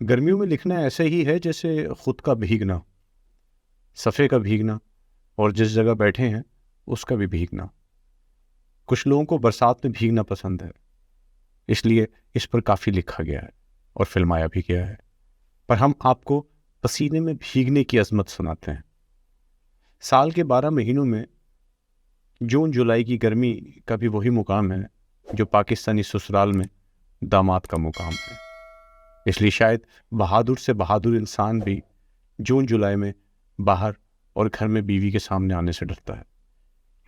گرمیوں میں لکھنا ایسے ہی ہے جیسے خود کا بھیگنا، صفحے کا بھیگنا، اور جس جگہ بیٹھے ہیں اس کا بھی بھیگنا۔ کچھ لوگوں کو برسات میں بھیگنا پسند ہے، اس لیے اس پر کافی لکھا گیا ہے اور فلمایا بھی گیا ہے، پر ہم آپ کو پسینے میں بھیگنے کی عظمت سناتے ہیں۔ سال کے 12 مہینوں میں جون جولائی کی گرمی کا بھی وہی مقام ہے جو پاکستانی سسرال میں داماد کا مقام ہے۔ اس لیے شاید بہادر سے بہادر انسان بھی جون جولائی میں باہر اور گھر میں بیوی کے سامنے آنے سے ڈرتا ہے،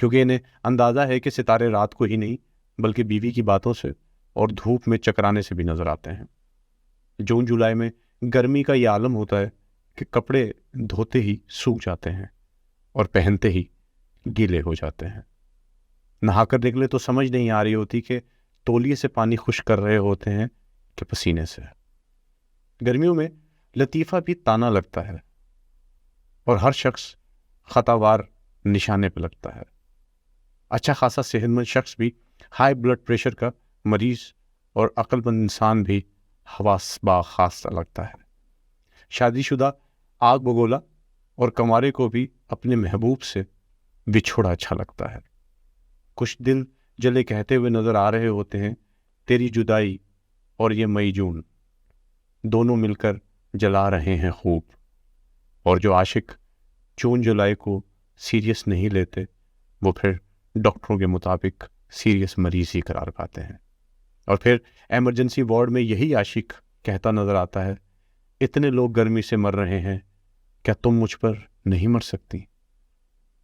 کیونکہ انہیں اندازہ ہے کہ ستارے رات کو ہی نہیں بلکہ بیوی کی باتوں سے اور دھوپ میں چکرانے سے بھی نظر آتے ہیں۔ جون جولائی میں گرمی کا یہ عالم ہوتا ہے کہ کپڑے دھوتے ہی سوکھ جاتے ہیں اور پہنتے ہی گیلے ہو جاتے ہیں۔ نہا کر نکلے تو سمجھ نہیں آ رہی ہوتی کہ تولیے سے پانی خشک کر رہے ہوتے ہیں کہ پسینے سے۔ گرمیوں میں لطیفہ بھی تانا لگتا ہے اور ہر شخص خطا وار نشانے پہ لگتا ہے۔ اچھا خاصا صحت مند شخص بھی ہائی بلڈ پریشر کا مریض اور عقل مند انسان بھی حواس باخاصہ لگتا ہے۔ شادی شدہ آگ بگولا اور کنوارے کو بھی اپنے محبوب سے بچھوڑا اچھا لگتا ہے۔ کچھ دل جلے کہتے ہوئے نظر آ رہے ہوتے ہیں، تیری جدائی اور یہ مئی جون دونوں مل کر جلا رہے ہیں خوب۔ اور جو عاشق جون جولائی کو سیریس نہیں لیتے وہ پھر ڈاکٹروں کے مطابق سیریس مریض ہی قرار پاتے ہیں۔ اور پھر ایمرجنسی وارڈ میں یہی عاشق کہتا نظر آتا ہے، اتنے لوگ گرمی سے مر رہے ہیں، کیا تم مجھ پر نہیں مر سکتی؟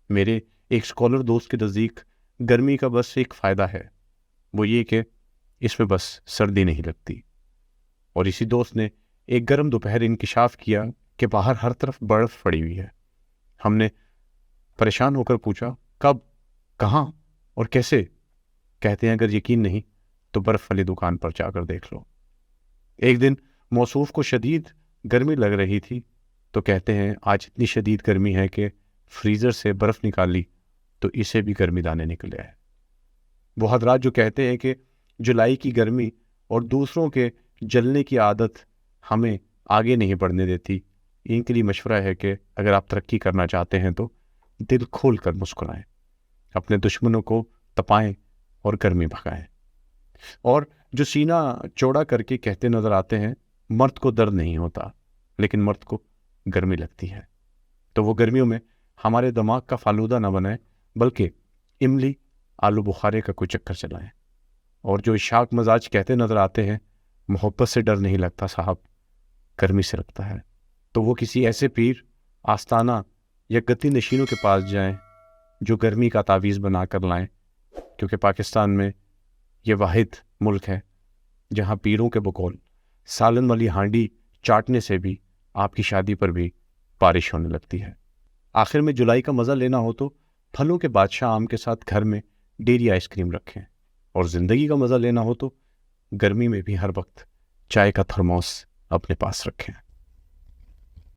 میرے ایک اسکالر دوست کے نزدیک گرمی کا بس ایک فائدہ ہے، وہ یہ کہ اس میں بس سردی نہیں لگتی۔ اور اسی دوست نے ایک گرم دوپہر انکشاف کیا کہ باہر ہر طرف برف پڑی ہوئی ہے۔ ہم نے پریشان ہو کر پوچھا، کب، کہاں اور کیسے؟ کہتے ہیں اگر یقین نہیں تو برف والی دکان پر جا کر دیکھ لو۔ ایک دن موصوف کو شدید گرمی لگ رہی تھی تو کہتے ہیں آج اتنی شدید گرمی ہے کہ فریزر سے برف نکالی تو اسے بھی گرمی دانے نکلے ہیں۔ وہ حضرات جو کہتے ہیں کہ جولائی کی گرمی اور دوسروں کے جلنے کی عادت ہمیں آگے نہیں بڑھنے دیتی، ان کے لیے مشورہ ہے کہ اگر آپ ترقی کرنا چاہتے ہیں تو دل کھول کر مسکرائیں، اپنے دشمنوں کو تپائیں اور گرمی بھگائیں۔ اور جو سینہ چوڑا کر کے کہتے نظر آتے ہیں مرد کو درد نہیں ہوتا لیکن مرد کو گرمی لگتی ہے، تو وہ گرمیوں میں ہمارے دماغ کا فالودہ نہ بنائیں بلکہ املی آلو بخارے کا کوئی چکر چلائیں۔ اور جو اشاق مزاج کہتے نظر آتے ہیں محبت سے ڈر نہیں لگتا صاحب، گرمی سے لگتا ہے، تو وہ کسی ایسے پیر، آستانہ یا گتی نشینوں کے پاس جائیں جو گرمی کا تعویذ بنا کر لائیں، کیونکہ پاکستان میں یہ واحد ملک ہے جہاں پیروں کے بقول سالن والی ہانڈی چاٹنے سے بھی آپ کی شادی پر بھی بارش ہونے لگتی ہے۔ آخر میں جولائی کا مزہ لینا ہو تو پھلوں کے بادشاہ آم کے ساتھ گھر میں ڈیری آئس کریم رکھیں، اور زندگی کا مزہ لینا ہو تو گرمی میں بھی ہر وقت چائے کا تھرموس اپنے پاس رکھیں۔